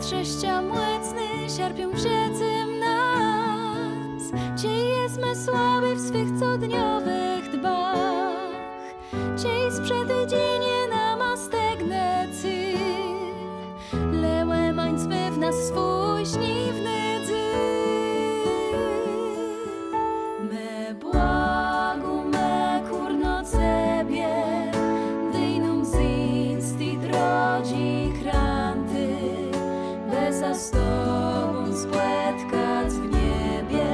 Trześcia młecny sierpią przecym nas, ciej jesme słaby w swych codniowych dbach, ciej sprzed dzienie nama stegne cyl, lełe mańcmy w nas swój śniwny dzyl. Me błagu, me kurno cebie, dyjnum zinst i drodzi kranty, a z Tobą spłetkać w niebie,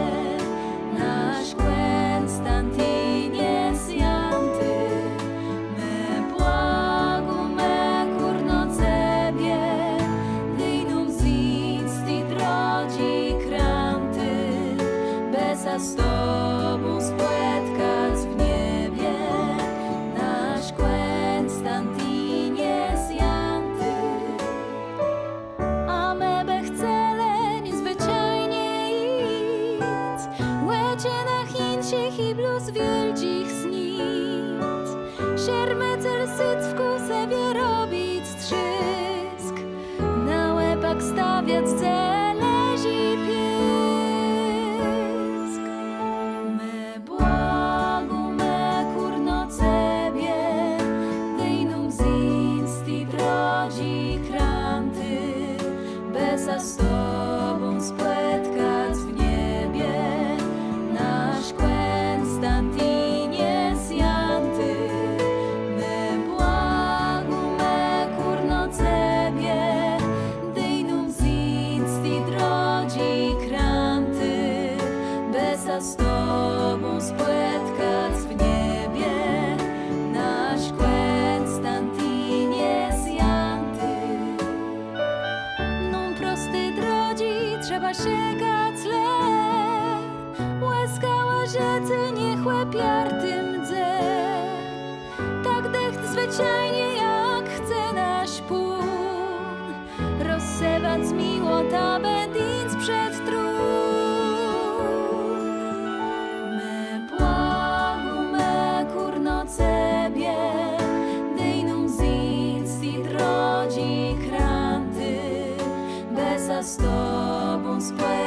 nasz Konstantinie zjanty. Me błagu, me kurno cebie, dyjnum zinst i drodzi kranty, a z Tobą spłetkać w niebie, nasz Konstantinie zjanty. Hiblus wielcich snic, siermecel syt w kusewie robić strzysk, na łebak stawiać zelezi piesk. Me błagu, me kurno cebie, dyjnum zinst i drodzi kranty, a z Tobą spłetkać w niebie, nasz Konstantinie zjanty. Me błagu, me kurno cebie, dyjnum zinst i drodzi kranty, a z Tobą spłetkać w niebie, nasz Konstantinie zjanty. Num prosty drodzi trzeba siekać lek, łezka łaziece niech łepiartym dze, tak decht zwyczajnie jak chce nasz pun, rozsewać miłota będąc przed trun. Me błagu, me kurno cebie, dyjnum zinst i drodzi kranty, a z Tobą spłetkać